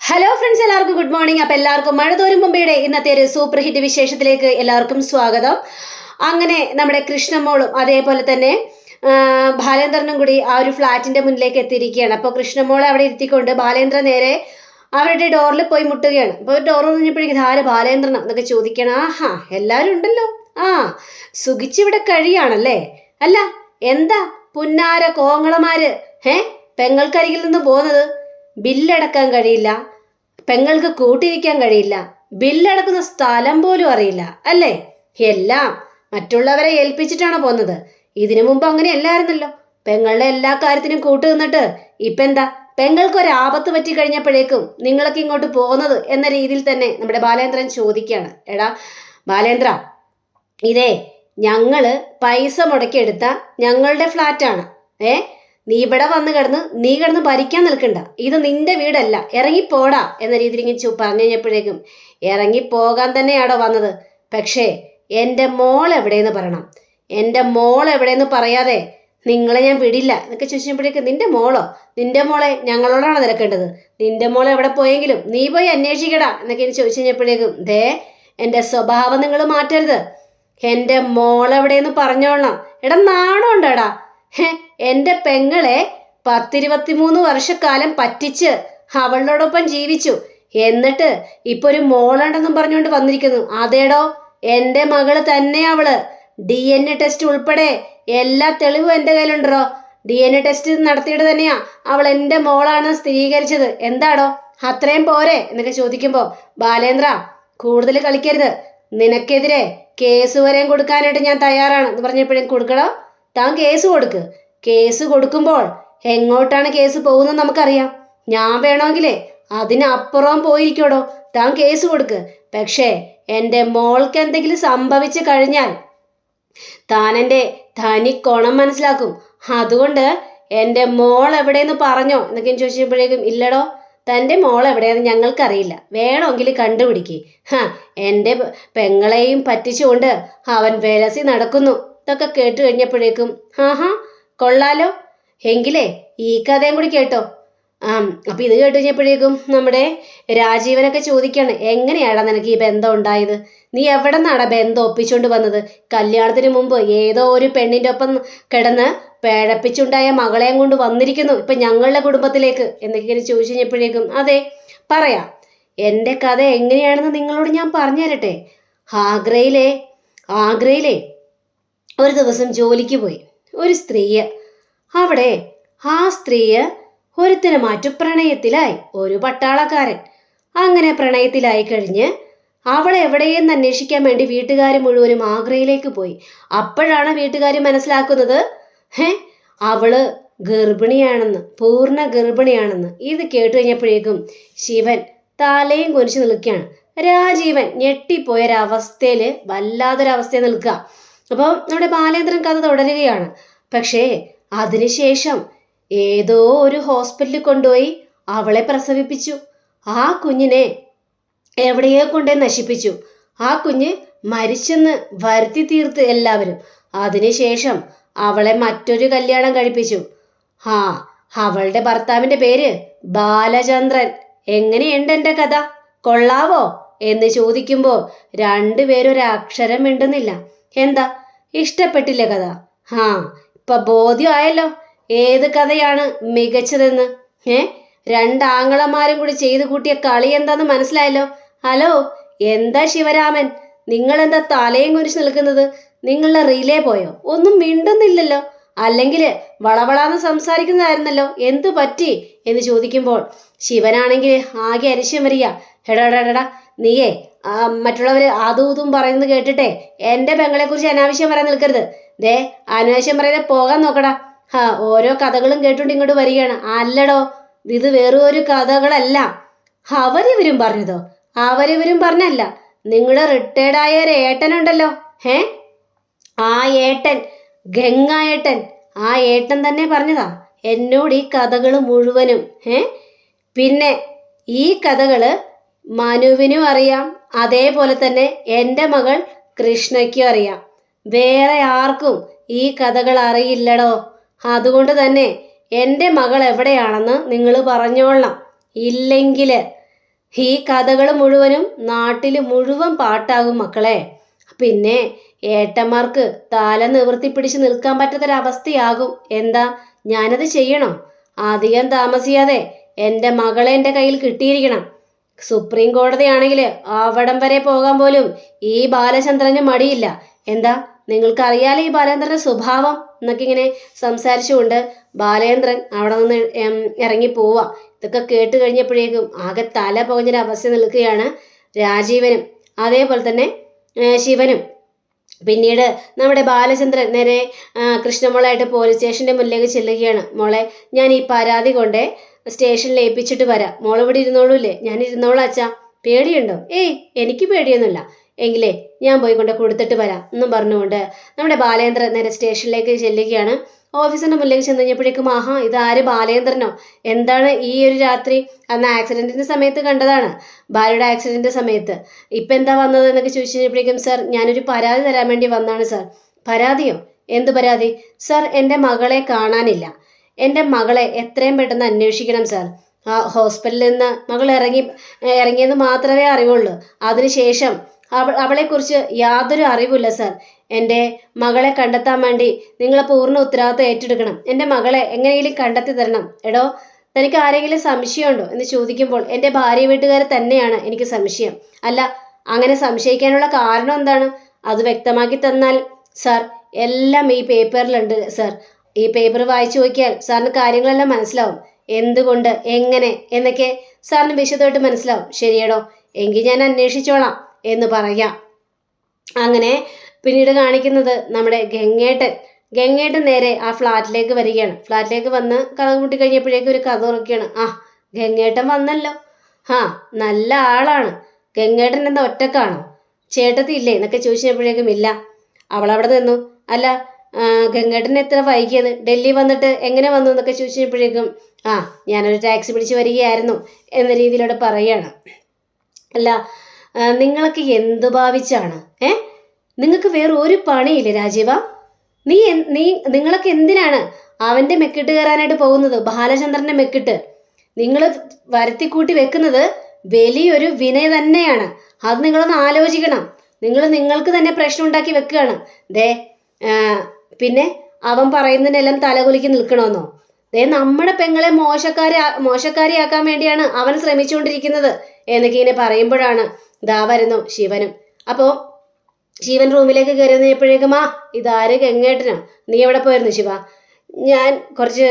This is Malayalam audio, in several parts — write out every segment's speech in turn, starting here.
ഹലോ ഫ്രണ്ട്സ്, എല്ലാവർക്കും ഗുഡ് മോർണിംഗ്. അപ്പോൾ എല്ലാവർക്കും മഴ തോരും മുമ്പയുടെ ഇന്നത്തെ ഒരു സൂപ്പർ ഹിറ്റ് വിശേഷത്തിലേക്ക് എല്ലാവർക്കും സ്വാഗതം. അങ്ങനെ നമ്മുടെ കൃഷ്ണമോളും അതേപോലെ തന്നെ ബാലേന്ദ്രനും കൂടി ആ ഒരു ഫ്ലാറ്റിന്റെ മുന്നിലേക്ക് എത്തിയിരിക്കുകയാണ്. അപ്പോൾ കൃഷ്ണമോളെ അവിടെ ഇരുത്തിക്കൊണ്ട് ബാലേന്ദ്രൻ നേരെ അവരുടെ ഡോറിൽ പോയി മുട്ടുകയാണ്. അപ്പോൾ ഡോർ പറഞ്ഞപ്പോഴേക്കും ഇതാര് ബാലേന്ദ്രനോ എന്നൊക്കെ ചോദിക്കണം. ആഹാ, എല്ലാവരും ഉണ്ടല്ലോ. ആ, സുഖിച്ചിവിടെ കഴിയാണല്ലേ. അല്ല, എന്താ പുന്നാര കോങ്ങളമാര് പെങ്ങൾക്കരികിൽ നിന്ന് പോകുന്നത്? ബില്ലടക്കാൻ കഴിയില്ല, പെങ്ങൾക്ക് കൂട്ടിയിരിക്കാൻ കഴിയില്ല, ബില്ലടക്കുന്ന സ്ഥലം പോലും അറിയില്ല അല്ലേ? എല്ലാം മറ്റുള്ളവരെ ഏൽപ്പിച്ചിട്ടാണ് പോകുന്നത്. ഇതിനു മുമ്പ് അങ്ങനെ അല്ലായിരുന്നല്ലോ. പെങ്ങളുടെ എല്ലാ കാര്യത്തിനും കൂട്ടു നിന്നിട്ട് ഇപ്പം എന്താ പെങ്ങൾക്കൊരാപത്ത് പറ്റി കഴിഞ്ഞപ്പോഴേക്കും നിങ്ങളൊക്കെ ഇങ്ങോട്ട് പോകുന്നത് എന്ന രീതിയിൽ തന്നെ നമ്മുടെ ബാലേന്ദ്രൻ ചോദിക്കുകയാണ്. എടാ ബാലേന്ദ്ര, ഇതേ ഞങ്ങള് പൈസ മുടക്കിയെടുത്ത ഞങ്ങളുടെ ഫ്ലാറ്റാണ്. നീ ഇവിടെ വന്ന് നീ കിടന്ന് ഭരിക്കാൻ നിൽക്കണ്ട. ഇത് നിന്റെ വീടല്ല, ഇറങ്ങിപ്പോടാ എന്ന രീതിയിൽ ഇങ്ങനെ പറഞ്ഞു കഴിഞ്ഞപ്പോഴേക്കും ഇറങ്ങിപ്പോകാൻ തന്നെയാണോ വന്നത്? പക്ഷേ എൻ്റെ മോൾ എവിടെയെന്ന് പറയണം. എൻ്റെ മോൾ എവിടെയെന്ന് പറയാതെ നിങ്ങളെ ഞാൻ വിടില്ല എന്നൊക്കെ ചോദിച്ചപ്പോഴേക്കും നിന്റെ മോളെ ഞങ്ങളോടാണ് നിരക്കേണ്ടത്. നിന്റെ മോളെ എവിടെ പോയെങ്കിലും നീ പോയി അന്വേഷിക്കടാ എന്നൊക്കെ ചോദിച്ചു കഴിഞ്ഞപ്പോഴേക്കും എൻ്റെ സ്വഭാവം നിങ്ങൾ മാറ്റരുത്. എൻ്റെ മോളെവിടെയെന്ന് പറഞ്ഞോളണം. എടാ നാണമുണ്ടടാ. എൻ്റെ പെങ്ങളെ 10-23 വർഷക്കാലം പറ്റിച്ച് അവളോടൊപ്പം ജീവിച്ചു. എന്നിട്ട് ഇപ്പൊ ഒരു മോളുണ്ടെന്നും പറഞ്ഞുകൊണ്ട് വന്നിരിക്കുന്നു. അതേടോ, എൻ്റെ മകള് തന്നെ അവള്. DNA ടെസ്റ്റ് ഉൾപ്പെടെ എല്ലാ തെളിവും എൻ്റെ കയ്യിലുണ്ടോ. DNA ടെസ്റ്റ് നടത്തിയിട്ട് തന്നെയാ അവൾ എൻ്റെ മോളാണ് സ്ഥിരീകരിച്ചത്. എന്താടോ, അത്രയും പോരെ എന്നൊക്കെ ചോദിക്കുമ്പോൾ ബാലേന്ദ്ര കൂടുതൽ കളിക്കരുത്. നിനക്കെതിരെ കേസ് വരെയും കൊടുക്കാനായിട്ട് ഞാൻ തയ്യാറാണ് എന്ന് പറഞ്ഞപ്പോഴും കൊടുക്കണോ? താൻ കേസ് കൊടുക്ക്. കേസ് കൊടുക്കുമ്പോൾ എങ്ങോട്ടാണ് കേസ് പോകുന്നത് നമുക്കറിയാം. ഞാൻ വേണമെങ്കിലേ അതിനപ്പുറം പോയിരിക്കോടോ. താൻ കേസ് കൊടുക്ക്. പക്ഷേ എൻ്റെ മോൾക്ക് എന്തെങ്കിലും സംഭവിച്ചു കഴിഞ്ഞാൽ താൻ എൻ്റെ തനിക്കോണം മനസ്സിലാക്കും. അതുകൊണ്ട് എൻ്റെ മോൾ എവിടെയെന്ന് പറഞ്ഞോ എന്നൊക്കെ ചോദിച്ചപ്പോഴേക്കും ഇല്ലടോ, തൻ്റെ മോൾ എവിടെയാണെന്ന് ഞങ്ങൾക്കറിയില്ല, വേണമെങ്കിൽ കണ്ടുപിടിക്കേ. എൻ്റെ പെങ്ങളെയും പറ്റിച്ചുകൊണ്ട് അവൻ വിലസി നടക്കുന്നു. ഇതൊക്കെ കേട്ട് കഴിഞ്ഞപ്പോഴേക്കും ആഹാ കൊള്ളാലോ, എങ്കിലേ ഈ കഥയും കൂടി കേട്ടോ. അപ്പം ഇത് കേട്ട് കഴിഞ്ഞപ്പോഴേക്കും നമ്മുടെ രാജീവനൊക്കെ ചോദിക്കാണ്, എങ്ങനെയാടാ നിനക്ക് ഈ ബന്ധം ഉണ്ടായത്? നീ എവിടെ നിന്നാടാ ബന്ധം ഒപ്പിച്ചുകൊണ്ട് വന്നത്? കല്യാണത്തിന് മുമ്പ് ഏതോ ഒരു പെണ്ണിൻ്റെ ഒപ്പം കിടന്ന് പിഴപ്പിച്ചുണ്ടായ മകളെയും കൊണ്ട് വന്നിരിക്കുന്നു ഇപ്പം ഞങ്ങളുടെ കുടുംബത്തിലേക്ക് എന്നൊക്കെ ചോദിച്ചു കഴിഞ്ഞപ്പോഴേക്കും അതെ പറയാം. എൻ്റെ കഥ എങ്ങനെയാണെന്ന് നിങ്ങളോട് ഞാൻ പറഞ്ഞു തരട്ടെ. ആഗ്രയിലെ ഒരു ദിവസം ജോലിക്ക് പോയി ഒരു സ്ത്രീയെ. അവിടെ ആ സ്ത്രീയെ ഒരുത്തിന് മാറ്റു പ്രണയത്തിലായി ഒരു പട്ടാളക്കാരൻ. അങ്ങനെ പ്രണയത്തിലായി കഴിഞ്ഞ് അവളെ എവിടെയെന്ന് അന്വേഷിക്കാൻ വേണ്ടി വീട്ടുകാർ മുഴുവനും ആഗ്രയിലേക്ക് പോയി. അപ്പോഴാണ് വീട്ടുകാർ മനസ്സിലാക്കുന്നത് അവള് ഗർഭിണിയാണെന്ന്, പൂർണ്ണ ഗർഭിണിയാണെന്ന്. ഇത് കേട്ട് കഴിഞ്ഞപ്പോഴേക്കും ശിവൻ തലയും കുനിച്ച് നിൽക്കുകയാണ്. രാജീവൻ ഞെട്ടിപ്പോയൊരവസ്ഥയിൽ വല്ലാത്തൊരവസ്ഥയിൽ നിൽക്കുക. അപ്പോൾ നമ്മുടെ ബാലേന്ദ്രൻ കഥ തുടരുകയാണ്. പക്ഷേ അതിനുശേഷം ഏതോ ഒരു ഹോസ്പിറ്റലിൽ കൊണ്ടുപോയി അവളെ പ്രസവിപ്പിച്ചു. ആ കുഞ്ഞിനെ എവിടെയോ കൊണ്ടേ നശിപ്പിച്ചു. ആ കുഞ്ഞ് മരിച്ചെന്ന് വരുത്തി തീർത്ത് എല്ലാവരും. അതിനുശേഷം അവളെ മറ്റൊരു കല്യാണം കഴിപ്പിച്ചു. അവളുടെ ഭർത്താവിൻ്റെ പേര് ബാലചന്ദ്രൻ. എങ്ങനെയുണ്ട് എൻ്റെ കഥ, കൊള്ളാവോ എന്ന് ചോദിക്കുമ്പോൾ രണ്ടുപേരും ഒരക്ഷരം മിണ്ടുന്നില്ല. എന്താ, ഇഷ്ടപ്പെട്ടില്ലേ കഥ? ഇപ്പൊ ബോധ്യമായല്ലോ ഏത് കഥയാണ് മികച്ചതെന്ന്. രണ്ടാങ്ങളമാരും കൂടി ചെയ്തു കൂട്ടിയ കളി എന്താന്ന് മനസ്സിലായല്ലോ. ഹലോ, എന്താ ശിവരാമൻ, നിങ്ങളെന്താ തലയും കുരിച്ച് നിൽക്കുന്നത്? നിങ്ങളുടെ റിലേ പോയോ? ഒന്നും മിണ്ടുന്നില്ലല്ലോ. അല്ലെങ്കിൽ വളവളാന്ന് സംസാരിക്കുന്നതായിരുന്നല്ലോ, എന്തു പറ്റി എന്ന് ചോദിക്കുമ്പോൾ ശിവനാണെങ്കിൽ ആകെ അരിശം വരിക. എടാ നീയേ മറ്റുള്ളവർ അതും പറയുന്നത് കേട്ടിട്ടെ എൻ്റെ പെങ്ങളെക്കുറിച്ച് അനാവശ്യം പറയാൻ നിൽക്കരുത്. അനാവശ്യം പറയാതെ പോകാൻ നോക്കടാ. ഓരോ കഥകളും കേട്ടുകൊണ്ട് ഇങ്ങോട്ട് വരികയാണ്. അല്ലടോ, ഇത് വേറൊരു കഥകളല്ല. അവരിവരും പറഞ്ഞതോ? അവരിവരും പറഞ്ഞല്ല. നിങ്ങളുടെ റിട്ടയർഡായ ഒരു ഏട്ടനുണ്ടല്ലോ, ആ ഏട്ടൻ, ഗംഗായേട്ടൻ, ആ ഏട്ടൻ തന്നെ പറഞ്ഞതാ എന്നോട് ഈ കഥകൾ മുഴുവനും. പിന്നെ ഈ കഥകൾ മനുവിനും അറിയാം, അതേപോലെ തന്നെ എൻ്റെ മകൾ കൃഷ്ണയ്ക്കും അറിയാം. വേറെ ആർക്കും ഈ കഥകൾ അറിയില്ലടോ. അതുകൊണ്ട് തന്നെ എൻ്റെ മകൾ എവിടെയാണെന്ന് നിങ്ങൾ പറഞ്ഞോളണം. ഇല്ലെങ്കിൽ ഈ കഥകൾ മുഴുവനും നാട്ടിൽ മുഴുവൻ പാട്ടാകും മക്കളെ. പിന്നെ ഏട്ടന്മാർക്ക് തല നിവർത്തി പിടിച്ച് നിൽക്കാൻ പറ്റാത്തൊരവസ്ഥയാകും. എന്താ, ഞാനത് ചെയ്യണോ? അധികം താമസിയാതെ എൻ്റെ മകളെ എൻ്റെ കയ്യിൽ കിട്ടിയിരിക്കണം. സുപ്രീം കോടതിയാണെങ്കിൽ അവിടം വരെ പോകാൻ പോലും ഈ ബാലചന്ദ്രന് മടിയില്ല. എന്താ, നിങ്ങൾക്കറിയാലോ ഈ ബാലേന്ദ്രന്റെ സ്വഭാവം എന്നൊക്കെ ഇങ്ങനെ സംസാരിച്ചുകൊണ്ട് ബാലേന്ദ്രൻ അവിടെ നിന്ന് ഇറങ്ങി പോവാ. ഇതൊക്കെ കേട്ട് കഴിഞ്ഞപ്പോഴേക്കും ആകെ തല പുകഞ്ഞൊരവസ്ഥ നിൽക്കുകയാണ് രാജീവനും അതേപോലെ തന്നെ ശിവനും. പിന്നീട് നമ്മുടെ ബാലചന്ദ്രൻ നേരെ കൃഷ്ണമോളായിട്ട് പോലീസ് സ്റ്റേഷൻ്റെ മുന്നിലേക്ക് ചെല്ലുകയാണ്. മോളെ, ഞാൻ ഈ പരാതി കൊണ്ട് സ്റ്റേഷനിൽ ഏൽപ്പിച്ചിട്ട് വരാം. മോളിവിടെ ഇരുന്നോളൂല്ലേ? ഞാൻ ഇരുന്നോളാം അച്ഛാ. പേടിയുണ്ടോ? ഏയ്, എനിക്ക് പേടിയൊന്നുമില്ല. എങ്കിലേ ഞാൻ പോയി കൊണ്ട് കൊടുത്തിട്ട് വരാം എന്നും പറഞ്ഞുകൊണ്ട് നമ്മുടെ ബാലേന്ദ്രൻ നേരെ സ്റ്റേഷനിലേക്ക് ചെല്ലുകയാണ്. ഓഫീസിൻ്റെ മുന്നിലേക്ക് ചെന്ന് കഴിഞ്ഞപ്പോഴേക്കും ആഹാ, ഇതാര്, ബാലേന്ദ്രനോ? എന്താണ് ഈ ഒരു രാത്രി? അന്ന് ആക്സിഡൻറ്റിൻ്റെ സമയത്ത് കണ്ടതാണ്, ഭാര്യയുടെ ആക്സിഡൻറ്റ് സമയത്ത്. ഇപ്പം എന്താ വന്നത് എന്നൊക്കെ ചോദിച്ചു കഴിഞ്ഞപ്പോഴേക്കും സാർ, ഞാനൊരു പരാതി തരാൻ വേണ്ടി വന്നതാണ് സാർ. പരാതിയോ? എന്ത് പരാതി? സാർ, എൻ്റെ മകളെ കാണാനില്ല. എൻ്റെ മകളെ എത്രയും പെട്ടെന്ന് അന്വേഷിക്കണം സാർ. ആ ഹോസ്പിറ്റലിൽ നിന്ന് മകൾ ഇറങ്ങിയെന്ന് മാത്രമേ അറിവുള്ളൂ. അതിനുശേഷം അവളെക്കുറിച്ച് യാതൊരു അറിവില്ല സാർ. എൻ്റെ മകളെ കണ്ടെത്താൻ വേണ്ടി നിങ്ങൾ പൂർണ്ണ ഉത്തരവാദിത്വം ഏറ്റെടുക്കണം. എൻ്റെ മകളെ എങ്ങനെയെങ്കിലും കണ്ടെത്തി തരണം. എടോ, തനിക്ക് ആരെങ്കിലും സംശയമുണ്ടോ എന്ന് ചോദിക്കുമ്പോൾ എൻ്റെ ഭാര്യ വീട്ടുകാർ തന്നെയാണ് എനിക്ക് സംശയം. അല്ല, അങ്ങനെ സംശയിക്കാനുള്ള കാരണം എന്താണ്? അത് വ്യക്തമാക്കി തന്നാൽ സാർ. എല്ലാം ഈ പേപ്പറിലുണ്ട് സാർ. ഈ പേപ്പർ വായിച്ചു നോക്കിയാൽ സാറിന് കാര്യങ്ങളെല്ലാം മനസ്സിലാവും. എന്തുകൊണ്ട്, എങ്ങനെ എന്നൊക്കെ സാറിന് വിശദമായിട്ട് മനസ്സിലാവും. ശരിയടോ, എങ്കിൽ ഞാൻ അന്വേഷിച്ചോളാം എന്ന് പറയാം. അങ്ങനെ പിന്നീട് കാണിക്കുന്നത് നമ്മുടെ ഗംഗേട്ടൻ നേരെ ആ ഫ്ലാറ്റിലേക്ക് വരികയാണ്. ഫ്ലാറ്റിലേക്ക് വന്ന് കഥ മുട്ടി കഴിഞ്ഞപ്പോഴേക്കും ഒരു കഥ ഉറക്കുകയാണ്. ആ, ഗംഗേട്ടൻ വന്നല്ലോ. ആ, നല്ല ആളാണ്. ഗംഗേട്ടൻ എന്താ ഒറ്റക്കാണോ? ചേട്ടത്തി ഇല്ലേ എന്നൊക്കെ ചോദിച്ചപ്പോഴേക്കും ഇല്ല. അവളവിടെ നിന്നു. അല്ല, ഗംഗേട്ടൻ എത്ര വൈകിയത്? ഡൽഹി വന്നിട്ട് എങ്ങനെ വന്നു എന്നൊക്കെ ചോദിച്ചപ്പോഴേക്കും ആ, ഞാനൊരു ടാക്സി പിടിച്ച് വരികയായിരുന്നു എന്ന രീതിയിലൂടെ പറയുകയാണ്. അല്ല, നിങ്ങളൊക്കെ എന്ത് ഭാവിച്ചാണ്? നിങ്ങൾക്ക് വേറെ ഒരു പണിയില്ലേ രാജീവ? നിങ്ങളൊക്കെ എന്തിനാണ് അവൻ്റെ മെക്കിട്ട് കയറാനായിട്ട് പോകുന്നത്? ബാലചന്ദ്രൻ്റെ മെക്കിട്ട് നിങ്ങൾ വരുത്തിക്കൂട്ടി വെക്കുന്നത് വലിയൊരു വിനയ തന്നെയാണ്. അത് നിങ്ങളൊന്ന് ആലോചിക്കണം. നിങ്ങൾക്ക് തന്നെ പ്രശ്നം ഉണ്ടാക്കി വെക്കുകയാണ്. പിന്നെ അവൻ പറയുന്നതിനെല്ലാം തലകുലുക്കി നിൽക്കണമെന്നോ? നമ്മുടെ പെങ്ങളെ മോശക്കാരിയാക്കാൻ വേണ്ടിയാണ് അവൻ ശ്രമിച്ചുകൊണ്ടിരിക്കുന്നത് എന്നൊക്കെ ഇങ്ങനെ പറയുമ്പോഴാണ് ഇതാ വരുന്നു ശിവനും. അപ്പോൾ ശിവൻ റൂമിലേക്ക് കയറി വന്നപ്പോഴേക്കും ആ, ഇതാര്, ഗംഗേട്ടനോ? നീ എവിടെ പോയിരുന്നു ശിവ? ഞാൻ കുറച്ച്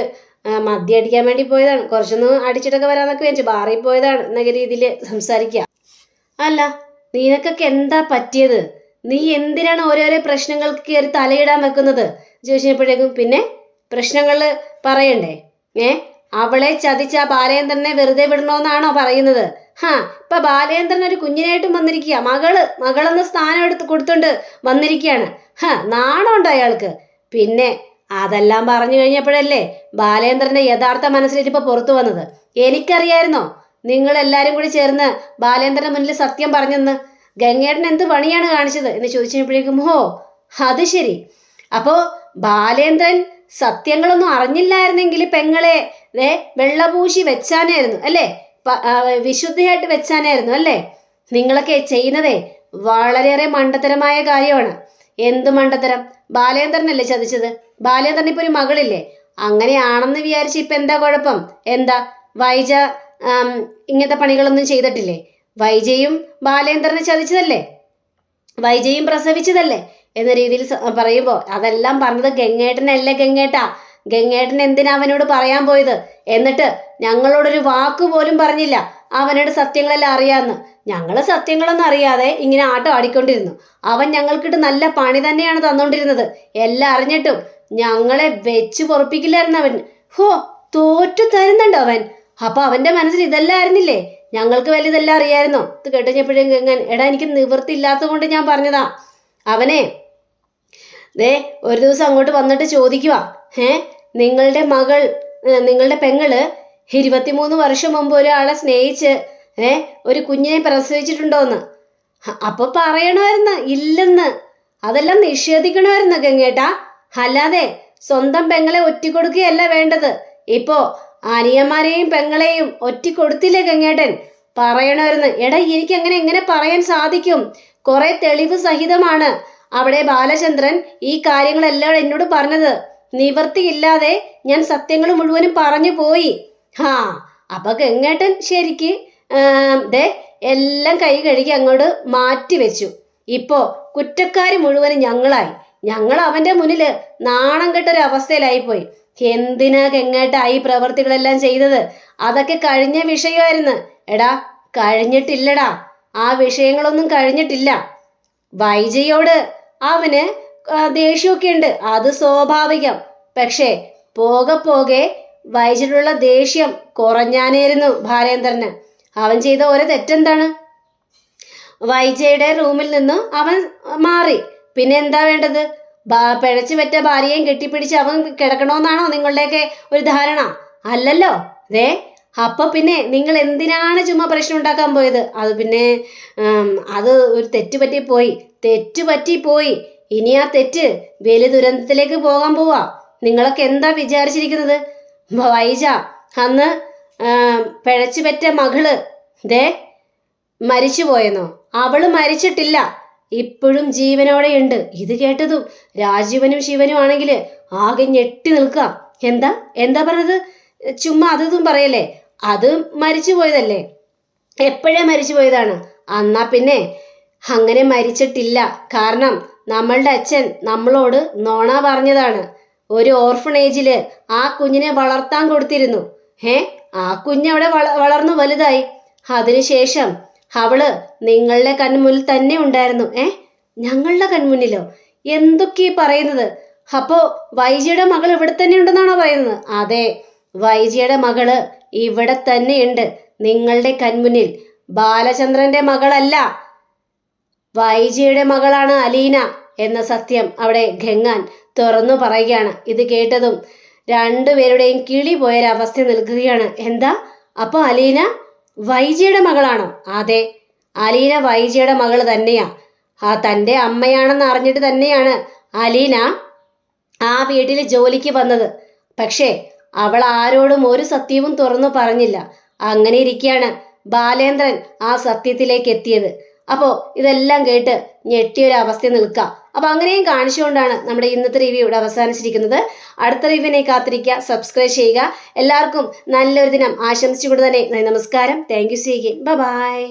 മദ്യം അടിക്കാൻ വേണ്ടി പോയതാണ്, കുറച്ചൊന്ന് അടിച്ചിട്ടൊക്കെ വരാമെന്നൊക്കെ വെച്ചു ബാറിൽ പോയതാണ് എന്നൊക്കെ രീതിയിൽ സംസാരിക്കുക. അല്ല, നിനക്കൊക്കെ എന്താ പറ്റിയത്? നീ എന്തിനാണ് ഓരോരോ പ്രശ്നങ്ങൾക്ക് കയറി തലയിടാൻ വെക്കുന്നത് ചോദിച്ചപ്പോഴേക്കും പിന്നെ പ്രശ്നങ്ങൾ പറയണ്ടേ? അവളെ ചതിച്ച ബാലേന്ദ്രനെ വെറുതെ വിടണമെന്നാണോ പറയുന്നത്? ഇപ്പൊ ബാലേന്ദ്രൻ ഒരു കുഞ്ഞിനായിട്ടും വന്നിരിക്കുക. മകളെന്ന സ്ഥാനം എടുത്ത് കൊടുത്തോണ്ട് വന്നിരിക്കുകയാണ്. നാണമുണ്ടോ അയാൾക്ക്? പിന്നെ അതെല്ലാം പറഞ്ഞു കഴിഞ്ഞപ്പോഴല്ലേ ബാലേന്ദ്രന്റെ യഥാർത്ഥ മനസ്സിലിരിപ്പോൾ പുറത്തു വന്നത്. എനിക്കറിയായിരുന്നോ നിങ്ങളെല്ലാരും കൂടി ചേർന്ന് ബാലേന്ദ്രന്റെ മുന്നിൽ സത്യം പറഞ്ഞെന്ന്? ഗംഗേട്ടൻ എന്ത് പണിയാണ് കാണിച്ചത് എന്ന് ചോദിച്ചപ്പോഴേക്കും ഹോ, അത് ശരി. അപ്പോൾ ബാലേന്ദ്രൻ സത്യങ്ങളൊന്നും അറിഞ്ഞില്ലായിരുന്നെങ്കിൽ പെങ്ങളെ വെള്ളപൂശി വെച്ചാനായിരുന്നു അല്ലേ? വിശുദ്ധിയായിട്ട് വെച്ചാനായിരുന്നു അല്ലേ? നിങ്ങളൊക്കെ ചെയ്യുന്നതേ വളരെയേറെ മണ്ടത്തരമായ കാര്യമാണ്. എന്ത് മണ്ടത്തരം? ബാലേന്ദ്രനല്ലേ ചതിച്ചത്? ബാലേന്ദ്രൻ ഇപ്പോൾ ഒരു മകളില്ലേ? അങ്ങനെയാണെന്ന് വിചാരിച്ച് ഇപ്പം എന്താ കുഴപ്പം? എന്താ വൈജ ഇങ്ങനത്തെ പണികളൊന്നും ചെയ്തിട്ടില്ലേ? വൈജയും ബാലേന്ദ്രനെ ചതിച്ചതല്ലേ? വൈജയും പ്രസവിച്ചതല്ലേ എന്ന രീതിയിൽ പറയുമ്പോൾ അതെല്ലാം പറഞ്ഞത് ഗംഗേട്ടനല്ലേ. ഗംഗേട്ടൻ എന്തിനാ അവനോട് പറയാൻ പോയത്? എന്നിട്ട് ഞങ്ങളോടൊരു വാക്ക് പോലും പറഞ്ഞില്ല അവനോട് സത്യങ്ങളെല്ലാം അറിയാമെന്ന്. ഞങ്ങൾ സത്യങ്ങളൊന്നും അറിയാതെ ഇങ്ങനെ ആട്ടം ആടിക്കൊണ്ടിരുന്നു. അവൻ ഞങ്ങൾക്കിട്ട് നല്ല പണി തന്നെയാണ് തന്നുകൊണ്ടിരുന്നത്. എല്ലാം അറിഞ്ഞിട്ടും ഞങ്ങളെ വെച്ച് പൊറപ്പിക്കില്ലായിരുന്നു അവൻ. തോറ്റു തരുന്നുണ്ടോ അവൻ? അപ്പൊ അവന്റെ മനസ്സിൽ ഇതെല്ലാം ആയിരുന്നില്ലേ? ഞങ്ങൾക്ക് വലുതെല്ലാം അറിയായിരുന്നോ? ഇത് കേട്ടുകഴിഞ്ഞപ്പോഴും ഗംഗൻ എടാ, എനിക്ക് നിവൃത്തിയില്ലാത്തത് കൊണ്ട് ഞാൻ പറഞ്ഞതാ. അവനെ ഒരു ദിവസം അങ്ങോട്ട് വന്നിട്ട് ചോദിക്കുക, നിങ്ങളുടെ പെങ്ങള് 23 വർഷം മുമ്പ് ഒരാളെ സ്നേഹിച്ച് ഒരു കുഞ്ഞിനെ പ്രസവിച്ചിട്ടുണ്ടോന്ന്. അപ്പൊ പറയണമായിരുന്നു ഇല്ലെന്ന്. അതെല്ലാം നിഷേധിക്കണമായിരുന്നു ഗംഗേട്ടാ. അല്ലാതെ സ്വന്തം പെങ്ങളെ ഒറ്റിക്കൊടുക്കുകയല്ല വേണ്ടത്. ഇപ്പോ അനിയന്മാരെയും പെങ്ങളെയും ഒറ്റിക്കൊടുത്തില്ലേ ഗംഗേട്ടൻ? പറയണമായിരുന്നു. എടാ എനിക്ക് എങ്ങനെ പറയാൻ സാധിക്കും? കുറെ തെളിവ് സഹിതമാണ് അവിടെ ബാലചന്ദ്രൻ ഈ കാര്യങ്ങളെല്ലാം എന്നോട് പറഞ്ഞത്. നിവർത്തിയില്ലാതെ ഞാൻ സത്യങ്ങൾ മുഴുവനും പറഞ്ഞു പോയി. അപ്പൊ ഗംഗേട്ടൻ ശരിക്ക് ദേ എല്ലാം കൈ കഴുകി അങ്ങോട്ട് മാറ്റി വെച്ചു. ഇപ്പോ കുറ്റക്കാര് മുഴുവനും ഞങ്ങളായി. ഞങ്ങൾ അവന്റെ മുന്നിൽ നാണം കെട്ടൊരവസ്ഥയിലായിപ്പോയി. എന്തിനാ ഗംഗേട്ടാ ഈ പ്രവർത്തികളെല്ലാം ചെയ്തത്? അതൊക്കെ കഴിഞ്ഞ വിഷയമായിരുന്നു. എടാ കഴിഞ്ഞിട്ടില്ലടാ, ആ വിഷയങ്ങളൊന്നും കഴിഞ്ഞിട്ടില്ല. വൈജയോട് അവന് ദേഷ്യമൊക്കെ ഉണ്ട്, അത് സ്വാഭാവികം. പക്ഷേ പോകെ പോകെ വൈജയോടുള്ള ദേഷ്യം കുറഞ്ഞാനായിരുന്നു ബാലേന്ദ്രന്. അവൻ ചെയ്ത ഓരോ തെറ്റെന്താണ്? വൈജയുടെ റൂമിൽ നിന്ന് അവൻ മാറി. പിന്നെ എന്താ വേണ്ടത്? പിഴച്ചു പറ്റ ഭാര്യയും കെട്ടിപ്പിടിച്ച് അവൻ കിടക്കണമെന്നാണോ നിങ്ങളുടെയൊക്കെ ഒരു ധാരണ? അല്ലല്ലോ. അപ്പൊ പിന്നെ നിങ്ങൾ എന്തിനാണ് ചുമ്മാ പ്രശ്നം ഉണ്ടാക്കാൻ പോയത്? അത് പിന്നെ അത് ഒരു തെറ്റുപറ്റിപ്പോയി. ഇനി ആ തെറ്റ് വലിയ ദുരന്തത്തിലേക്ക് പോകാൻ പോവാ. നിങ്ങളൊക്കെ എന്താ വിചാരിച്ചിരിക്കുന്നത്? വൈജ അന്ന് പിഴച്ചു പറ്റ മകള് മരിച്ചു പോയെന്നോ? അവള് മരിച്ചിട്ടില്ല, ഇപ്പോഴും ജീവനോടെ ഉണ്ട്. ഇത് കേട്ടതും രാജീവനും ശിവനും ആണെങ്കിൽ ആകെ ഞെട്ടി നിൽക്കുക. എന്താ പറഞ്ഞത്? ചുമ്മാ അതും പറയല്ലേ. അത് മരിച്ചു പോയതല്ലേ? എപ്പോഴേ മരിച്ചു പോയതാണ്. എന്നാ പിന്നെ അങ്ങനെ മരിച്ചിട്ടില്ല. കാരണം നമ്മളുടെ അച്ഛൻ നമ്മളോട് നോണ പറഞ്ഞതാണ്. ഒരു ഓർഫണേജില് ആ കുഞ്ഞിനെ വളർത്താൻ കൊടുത്തിരുന്നു. ആ കുഞ്ഞവിടെ വളർന്നു വലുതായി. അതിനുശേഷം അവള് നിങ്ങളുടെ കൺമുന്നിൽ തന്നെ ഉണ്ടായിരുന്നു. ഞങ്ങളുടെ കൺമുന്നിലോ? എന്തൊക്കെ പറയുന്നത്? അപ്പോ വൈജിയുടെ മകൾ ഇവിടെ തന്നെ ഉണ്ടെന്നാണോ പറയുന്നത്? അതെ, വൈജിയുടെ മകള് ഇവിടെ തന്നെയുണ്ട്, നിങ്ങളുടെ കൺമുന്നിൽ. ബാലചന്ദ്രന്റെ മകളല്ല, വൈജിയുടെ മകളാണ് അലീന എന്ന സത്യം അവിടെ ഗംഗാൻ തുറന്നു പറയുകയാണ്. ഇത് കേട്ടതും രണ്ടുപേരുടെയും കിളി പോയൊരവസ്ഥ നിൽക്കുകയാണ്. എന്താ? അപ്പൊ അലീന വൈജിയുടെ മകളാണോ? അതെ, അലീന വൈജിയുടെ മകള് തന്നെയാ. തൻ്റെ അമ്മയാണെന്ന് അറിഞ്ഞിട്ട് തന്നെയാണ് അലീന ആ വീട്ടിൽ ജോലിക്ക് വന്നത്. പക്ഷേ അവൾ ആരോടും ഒരു സത്യവും തുറന്നു പറഞ്ഞില്ല. അങ്ങനെ ഇരിക്കുകയാണ് ബാലേന്ദ്രൻ ആ സത്യത്തിലേക്ക് എത്തിയത്. അപ്പോൾ ഇതെല്ലാം കേട്ട് ഞെട്ടിയൊരവസ്ഥ നിൽക്കുക. അപ്പോൾ അങ്ങനെയും കാണിച്ചുകൊണ്ടാണ് നമ്മുടെ ഇന്നത്തെ റിവ്യൂ ഇവിടെ അവസാനിച്ചിരിക്കുന്നത്. അടുത്ത റിവ്യൂവിനെ കാത്തിരിക്കുക, സബ്സ്ക്രൈബ് ചെയ്യുക. എല്ലാവർക്കും നല്ലൊരു ദിനം ആശംസിച്ചുകൊണ്ട് തന്നെ നമസ്കാരം. Thank you. See again. By.